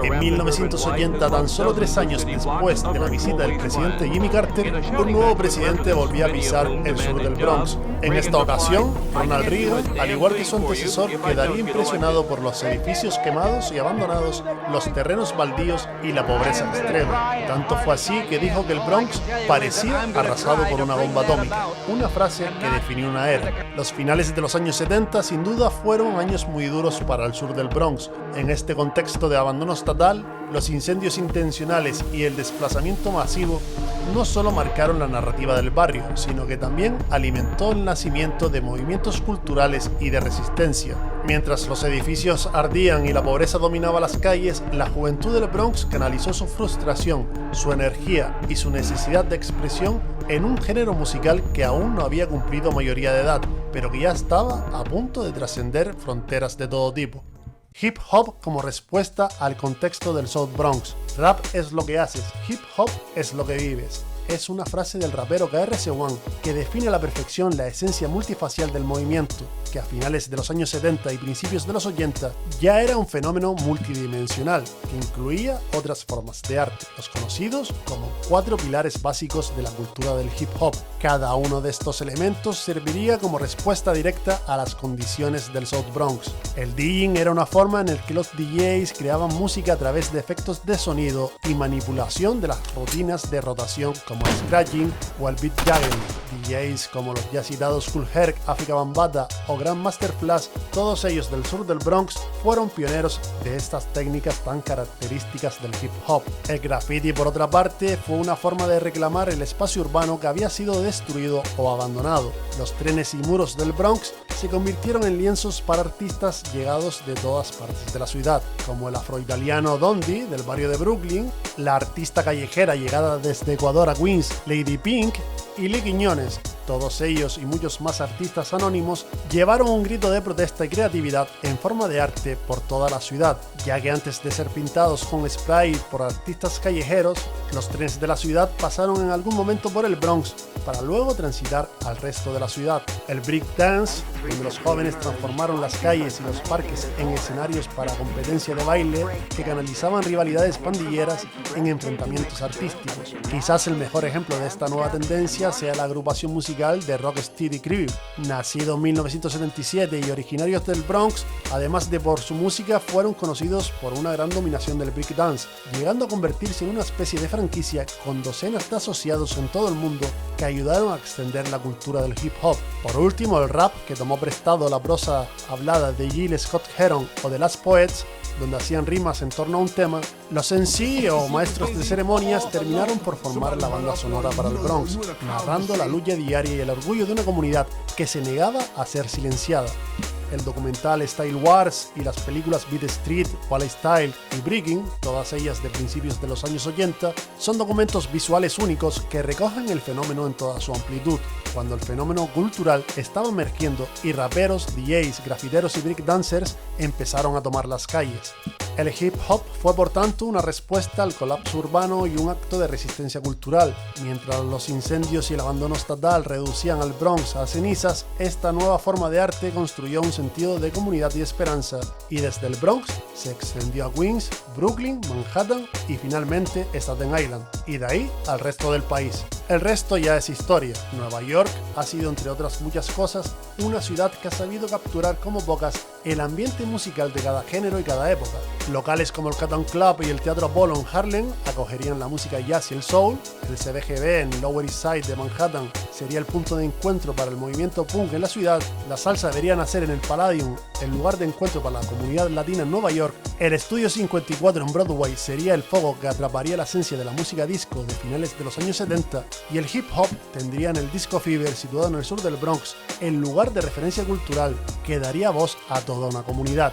En 1980, tan solo 3 años después de la visita del presidente Jimmy Carter, un nuevo presidente volvió a pisar el sur del Bronx. En esta ocasión, Ronald Reagan, al igual que su antecesor, quedaría impresionado por los edificios quemados y abandonados, los terrenos baldíos y la pobreza extrema. Tanto fue así que dijo que el Bronx parecía arrasado por una bomba atómica, una frase que definió una era. Los finales de los años 70 sin duda fueron años muy duros para el sur del Bronx. En este contexto de abandono estatal, los incendios intencionales y el desplazamiento masivo no solo marcaron la narrativa del barrio, sino que también alimentó el nacimiento de movimientos culturales y de resistencia. Mientras los edificios ardían y la pobreza dominaba las calles, la juventud del Bronx canalizó su frustración, su energía y su necesidad de expresión en un género musical que aún no había cumplido mayoría de edad, pero que ya estaba a punto de trascender fronteras de todo tipo. Hip hop como respuesta al contexto del South Bronx. Rap es lo que haces, hip hop es lo que vives. es una frase del rapero KRS-One que define a la perfección la esencia multifacial del movimiento, que a finales de los años 70 y principios de los 80 ya era un fenómeno multidimensional que incluía otras formas de arte, los conocidos como 4 pilares básicos de la cultura del hip hop. Cada uno de estos elementos serviría como respuesta directa a las condiciones del South Bronx. El DJing era una forma en la que los DJs creaban música a través de efectos de sonido y manipulación de las rutinas de rotación como el scratching o el beat juggling. DJs como los ya citados Kool Herc, Afrika Bambaataa o Grandmaster Flash, todos ellos del sur del Bronx, fueron pioneros de estas técnicas tan características del hip hop. El graffiti, por otra parte, fue una forma de reclamar el espacio urbano que había sido destruido o abandonado. Los trenes y muros del Bronx se convirtieron en lienzos para artistas llegados de todas partes de la ciudad, como el afroitaliano Dondi del barrio de Brooklyn, la artista callejera llegada desde Ecuador a Queens, Lady Pink, y Lee Quiñones. Todos ellos y muchos más artistas anónimos llevaron un grito de protesta y creatividad en forma de arte por toda la ciudad, ya que antes de ser pintados con spray por artistas callejeros, los trenes de la ciudad pasaron en algún momento por el Bronx para luego transitar al resto de la ciudad. El breakdance, donde los jóvenes transformaron las calles y los parques en escenarios para competencia de baile que canalizaban rivalidades pandilleras en enfrentamientos artísticos. Quizás el mejor ejemplo de esta nueva tendencia sea la agrupación musical de Rocksteady Crew. Nacido en 1977 y originarios del Bronx, además de por su música, fueron conocidos por una gran dominación del breakdance, llegando a convertirse en una especie de franquicia con docenas de asociados en todo el mundo que ayudaron a extender la cultura del hip hop. Por último, el rap, que tomó prestado la prosa hablada de Gil Scott Heron o de Last Poets, donde hacían rimas en torno a un tema. Los MC o maestros de ceremonias terminaron por formar la banda sonora para el Bronx, narrando la lucha diaria y el orgullo de una comunidad que se negaba a ser silenciada. El documental Style Wars y las películas Beat Street, Wally Style y Breaking, todas ellas de principios de los años 80, son documentos visuales únicos que recogen el fenómeno en toda su amplitud, cuando el fenómeno cultural estaba emergiendo y raperos, DJs, grafiteros y breakdancers empezaron a tomar las calles. El hip hop fue por tanto una respuesta al colapso urbano y un acto de resistencia cultural. Mientras los incendios y el abandono estatal reducían al Bronx a cenizas, esta nueva forma de arte construyó un sentido de comunidad y esperanza, y desde el Bronx se extendió a Queens, Brooklyn, Manhattan y finalmente Staten Island, y de ahí al resto del país. El resto ya es historia. Nueva York ha sido, entre otras muchas cosas, una ciudad que ha sabido capturar como pocas el ambiente musical de cada género y cada época. Locales como el Cotton Club y el Teatro Apollo en Harlem acogerían la música jazz y el soul. El CBGB en Lower East Side de Manhattan sería el punto de encuentro para el movimiento punk en la ciudad. La salsa debería nacer en el Palladium, el lugar de encuentro para la comunidad latina en Nueva York. El Estudio 54 en Broadway sería el foco que atraparía la esencia de la música disco de finales de los años 70, y el hip hop tendría en el Disco Fever, situado en el sur del Bronx, el lugar de referencia cultural que daría voz a toda una comunidad.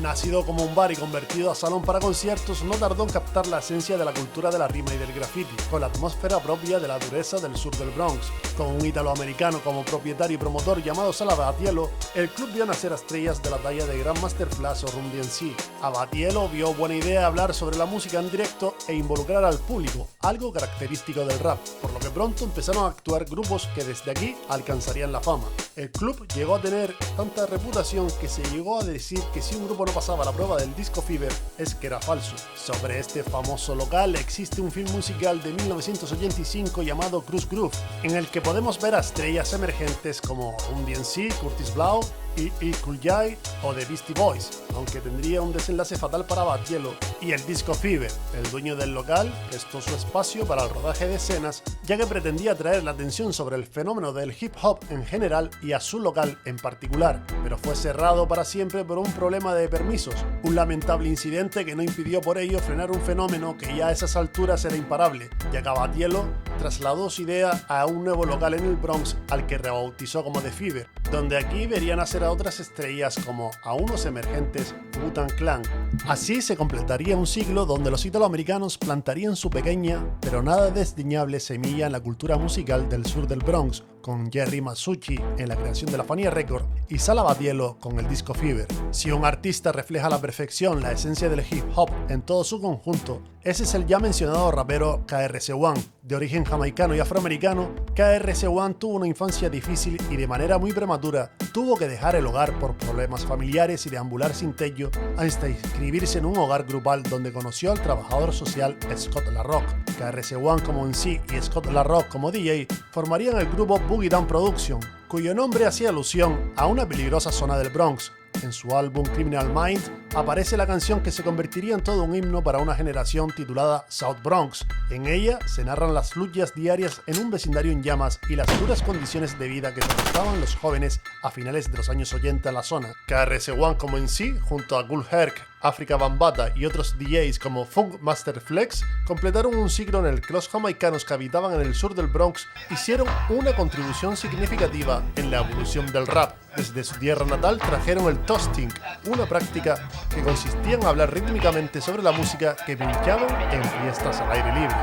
Nacido como un bar y convertido a salón para conciertos, no tardó en captar la esencia de la cultura de la rima y del graffiti, con la atmósfera propia de la dureza del sur del Bronx. Con un italoamericano como propietario y promotor llamado Sal Abatiello, el club vio nacer a estrellas de la talla de Grandmaster Flash o Run DMC. Abatiello vio buena idea hablar sobre la música en directo e involucrar al público, algo característico del rap, por lo que pronto empezaron a actuar grupos que desde aquí alcanzarían la fama. El club llegó a tener tanta reputación que se llegó a decir que si un grupo no pasaba la prueba del Disco Fever es que era falso. Sobre este famoso local existe un film musical de 1985 llamado Cruise Groove, en el que podemos ver a estrellas emergentes como Run DMC, Curtis Blow y Cool J o The Beastie Boys, aunque tendría un desenlace fatal para Abatiello. Y el Disco Fever, el dueño del local, prestó su espacio para el rodaje de escenas, ya que pretendía atraer la atención sobre el fenómeno del hip hop en general y a su local en particular, pero fue cerrado para siempre por un problema de permisos, un lamentable incidente que no impidió por ello frenar un fenómeno que ya a esas alturas era imparable, ya que Abatiello trasladó su idea a un nuevo local en el Bronx al que rebautizó como The Fever, donde aquí verían nacer a otras estrellas como a unos emergentes Wu-Tang Clan. Así se completaría un siglo donde los italoamericanos plantarían su pequeña, pero nada desdeñable semilla en la cultura musical del sur del Bronx, con Jerry Masucci en la creación de la Fania Record y Sal Abatiello con el Disco Fever. Si un artista refleja a la perfección la esencia del hip hop en todo su conjunto, ese es el ya mencionado rapero KRS-One, de origen jamaicano y afroamericano, KRS-One tuvo una infancia difícil y de manera muy prematura tuvo que dejar el hogar por problemas familiares y deambular sin techo hasta inscribirse en un hogar grupal donde conoció al trabajador social Scott LaRock. KRS-One como MC y Scott LaRock como DJ formarían el grupo Boogie Down Production, cuyo nombre hacía alusión a una peligrosa zona del Bronx. En su álbum Criminal Mind aparece la canción que se convertiría en todo un himno para una generación titulada South Bronx. En ella se narran las luchas diarias en un vecindario en llamas y las duras condiciones de vida que soportaban los jóvenes a finales de los años 80 en la zona. KRS-One como en sí, junto a Kool Herc, Afrika Bambaataa y otros DJs como Funk Master Flex, completaron un ciclo en el que los jamaicanos que habitaban en el sur del Bronx hicieron una contribución significativa en la evolución del rap. Desde su tierra natal trajeron el toasting, una práctica que consistía en hablar rítmicamente sobre la música que pinchaban en fiestas al aire libre.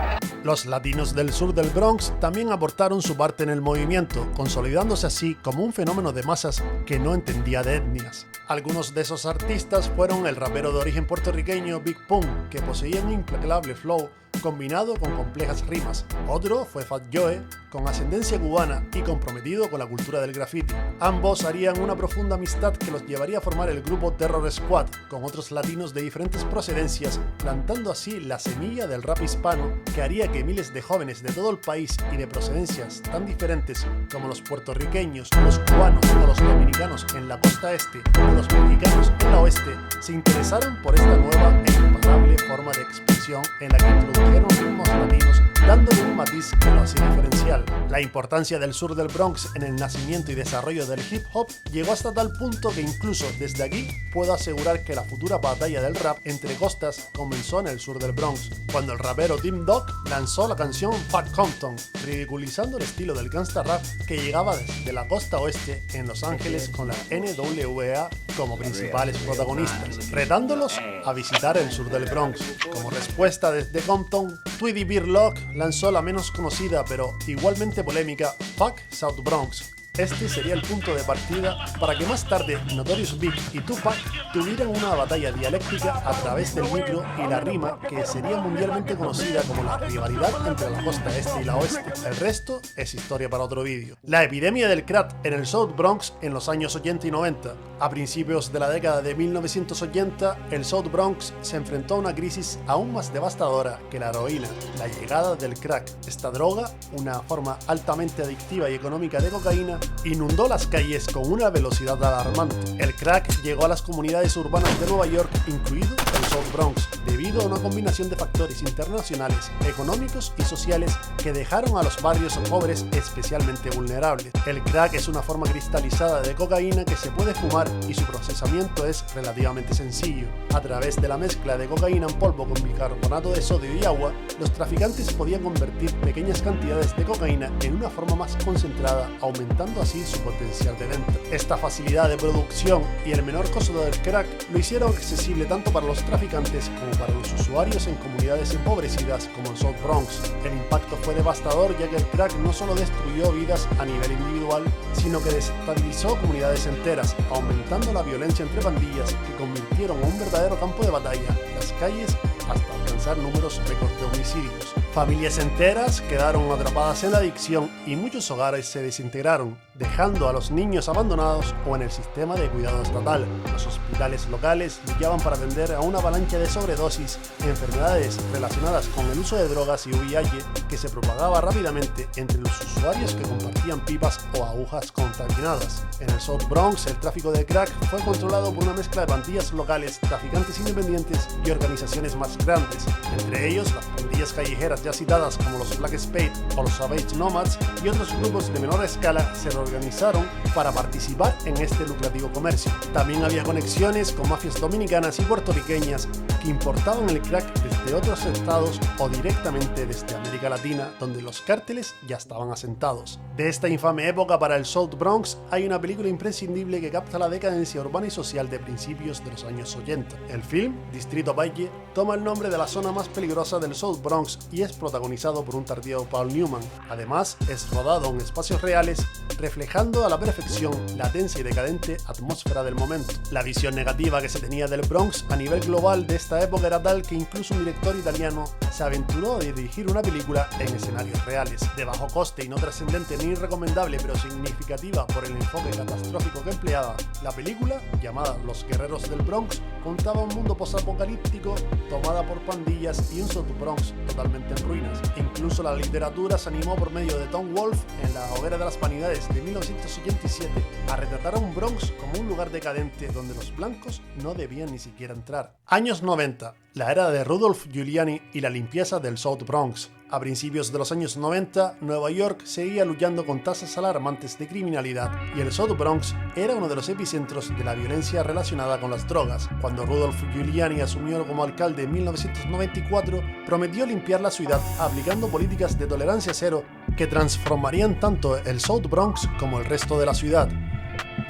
Los latinos del sur del Bronx también aportaron su parte en el movimiento, consolidándose así como un fenómeno de masas que no entendía de etnias. Algunos de esos artistas fueron el rapero de origen puertorriqueño Big Pun, que poseía un implacable flow combinado con complejas rimas. Otro fue Fat Joe, con ascendencia cubana y comprometido con la cultura del graffiti. Ambos harían una profunda amistad que los llevaría a formar el grupo Terror Squad, con otros latinos de diferentes procedencias, plantando así la semilla del rap hispano que haría que miles de jóvenes de todo el país y de procedencias tan diferentes como los puertorriqueños, los cubanos o los dominicanos en la costa este o los mexicanos en la oeste se interesaran por esta nueva e imparable forma de expresión en la que introdujeron ritmos latinos, dándole un matiz que lo hacía diferencial. La importancia del sur del Bronx en el nacimiento y desarrollo del hip hop llegó hasta tal punto que incluso desde aquí puedo asegurar que la futura batalla del rap entre costas comenzó en el sur del Bronx, cuando el rapero Tim Dog lanzó la canción Fat Compton, ridiculizando el estilo del gangsta rap que llegaba desde la costa oeste en Los Ángeles con la NWA como principales protagonistas, retándolos a visitar el sur del Bronx. Como respuesta desde Compton, Tweety Bird Lock lanzó la menos conocida pero igualmente polémica Fuck South Bronx. Este sería el punto de partida para que más tarde Notorious Big y Tupac tuvieran una batalla dialéctica a través del micro y la rima que sería mundialmente conocida como la rivalidad entre la costa este y la oeste. El resto es historia para otro vídeo. La epidemia del crack en el South Bronx en los años 80 y 90. A principios de la década de 1980, el South Bronx se enfrentó a una crisis aún más devastadora que la heroína, la llegada del crack. Esta droga, una forma altamente adictiva y económica de cocaína, inundó las calles con una velocidad alarmante. El crack llegó a las comunidades urbanas de Nueva York, incluido el South Bronx, debido a una combinación de factores internacionales, económicos y sociales que dejaron a los barrios pobres especialmente vulnerables. El crack es una forma cristalizada de cocaína que se puede fumar y su procesamiento es relativamente sencillo. A través de la mezcla de cocaína en polvo con bicarbonato de sodio y agua, los traficantes podían convertir pequeñas cantidades de cocaína en una forma más concentrada, aumentando así su potencial de venta. Esta facilidad de producción y el menor costo del crack lo hicieron accesible tanto para los traficantes como para los usuarios en comunidades empobrecidas como el South Bronx. El impacto fue devastador, ya que el crack no solo destruyó vidas a nivel individual, sino que desestabilizó comunidades enteras, aumentando la violencia entre pandillas que convirtieron a un verdadero campo de batalla las calles hasta alcanzar números récord de homicidios. Familias enteras quedaron atrapadas en la adicción y muchos hogares se desintegraron, dejando a los niños abandonados o en el sistema de cuidado estatal. Los hospitales locales luchaban para atender a una avalancha de sobredosis, enfermedades relacionadas con el uso de drogas y VIH que se propagaba rápidamente entre los usuarios que compartían pipas o agujas contaminadas. En el South Bronx, el tráfico de crack fue controlado por una mezcla de pandillas locales, traficantes independientes y organizaciones más grandes, entre ellos las pandillas callejeras ya citadas como los Black Spade o los Savage Nomads, y otros grupos de menor escala se reorganizaron para participar en este lucrativo comercio. También había conexiones con mafias dominicanas y puertorriqueñas que importaban el crack desde otros estados o directamente desde América Latina, donde los cárteles ya estaban asentados. De esta infame época para el South Bronx hay una película imprescindible que capta la decadencia urbana y social de principios de los años 80. El film, Distrito Valle, toma el nombre de la zona más peligrosa del South Bronx y es protagonizado por un tardío Paul Newman. Además, es rodado en espacios reales, reflejando a la perfección la tensa y decadente atmósfera del momento. La visión negativa que se tenía del Bronx a nivel global de esta época era tal que incluso un director italiano se aventuró a dirigir una película en escenarios reales, de bajo coste y no trascendente ni recomendable, pero significativa por el enfoque catastrófico que empleaba. La película, llamada Los Guerreros del Bronx, contaba un mundo posapocalíptico tomada por pandillas y un South Bronx totalmente en ruinas. Incluso la literatura se animó por medio de Tom Wolfe en La Hoguera de las Vanidades de 1987 a retratar a un Bronx como un lugar decadente donde los blancos no debían ni siquiera entrar. Años 90, la era de Rudolph Giuliani y la limpieza del South Bronx. A principios de los años 90, Nueva York seguía luchando con tasas alarmantes de criminalidad y el South Bronx era uno de los epicentros de la violencia relacionada con las drogas. Cuando Rudolph Giuliani asumió como alcalde en 1994, prometió limpiar la ciudad aplicando políticas de tolerancia cero que transformarían tanto el South Bronx como el resto de la ciudad.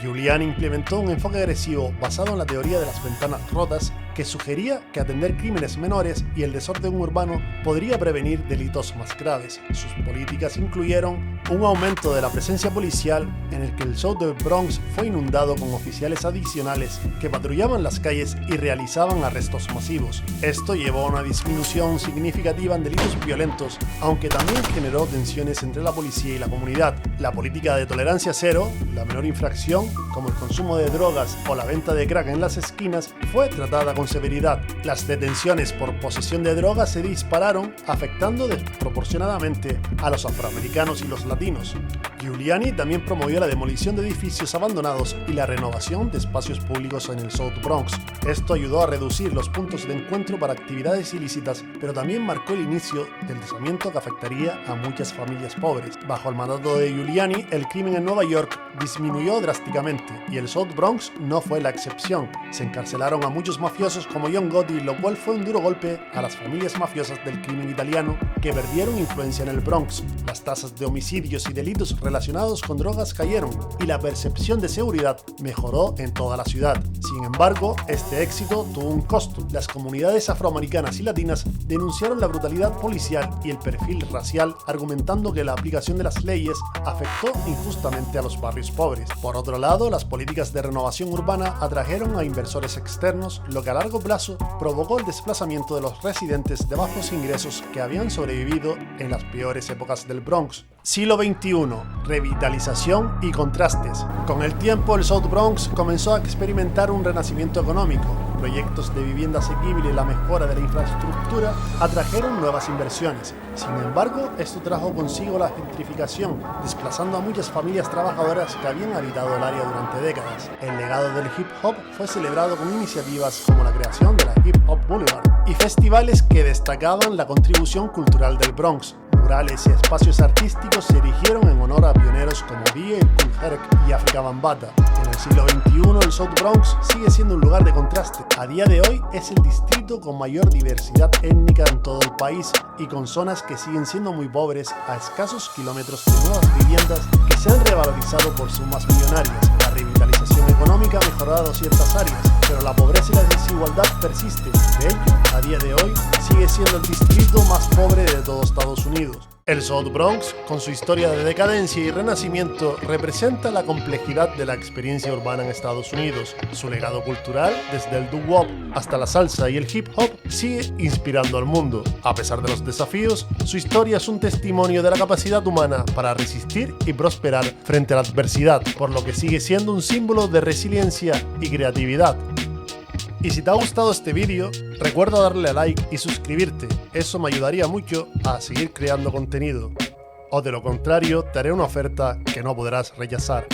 Giuliani implementó un enfoque agresivo basado en la teoría de las ventanas rotas que sugería que atender crímenes menores y el desorden urbano podría prevenir delitos más graves. Sus políticas incluyeron un aumento de la presencia policial en el que el South del Bronx fue inundado con oficiales adicionales que patrullaban las calles y realizaban arrestos masivos. Esto llevó a una disminución significativa en delitos violentos, aunque también generó tensiones entre la policía y la comunidad. La política de tolerancia cero, la menor infracción, como el consumo de drogas o la venta de crack en las esquinas, fue tratada con severidad. Las detenciones por posesión de drogas se dispararon, afectando desproporcionadamente a los afroamericanos y los latinos. Giuliani también promovió la demolición de edificios abandonados y la renovación de espacios públicos en el South Bronx. Esto ayudó a reducir los puntos de encuentro para actividades ilícitas, pero también marcó el inicio del deslizamiento que afectaría a muchas familias pobres. Bajo el mandato de Giuliani, el crimen en Nueva York disminuyó drásticamente y el South Bronx no fue la excepción. Se encarcelaron a muchos mafiosos como John Gotti, lo cual fue un duro golpe a las familias mafiosas del crimen italiano que perdieron influencia en el Bronx. Las tasas de homicidios y delitos relacionados con drogas cayeron y la percepción de seguridad mejoró en toda la ciudad. Sin embargo, este éxito tuvo un costo. Las comunidades afroamericanas y latinas denunciaron la brutalidad policial y el perfil racial, argumentando que la aplicación de las leyes afectó injustamente a los barrios pobres. Por otro lado, las políticas de renovación urbana atrajeron a inversores externos, lo que a largo plazo provocó el desplazamiento de los residentes de bajos ingresos que habían sobrevivido en las peores épocas del Bronx. Siglo XXI, revitalización y contrastes. Con el tiempo, el South Bronx comenzó a experimentar un renacimiento económico. Proyectos de vivienda asequible y la mejora de la infraestructura atrajeron nuevas inversiones. Sin embargo, esto trajo consigo la gentrificación, desplazando a muchas familias trabajadoras que habían habitado el área durante décadas. El legado del hip hop fue celebrado con iniciativas como la creación de la Hip Hop Boulevard y festivales que destacaban la contribución cultural del Bronx. Murales y espacios artísticos se erigieron en honor a pioneros como D.A. Kool Herc y Afrika Bambaataa. En el siglo XXI, el South Bronx sigue siendo un lugar de contraste. A día de hoy es el distrito con mayor diversidad étnica en todo el país y con zonas que siguen siendo muy pobres a escasos kilómetros de nuevas viviendas que se han revalorizado por sumas millonarias. La revitalización económica ha mejorado ciertas áreas, pero la pobreza y la desigualdad persisten. De hecho, a día de hoy sigue siendo el distrito más pobre de todo Estados Unidos. El South Bronx, con su historia de decadencia y renacimiento, representa la complejidad de la experiencia urbana en Estados Unidos. Su legado cultural, desde el doo-wop hasta la salsa y el hip hop, sigue inspirando al mundo. A pesar de los desafíos, su historia es un testimonio de la capacidad humana para resistir y prosperar frente a la adversidad, por lo que sigue siendo un símbolo de resiliencia y creatividad. Y si te ha gustado este vídeo, recuerda darle a like y suscribirte, eso me ayudaría mucho a seguir creando contenido. O de lo contrario, te haré una oferta que no podrás rechazar.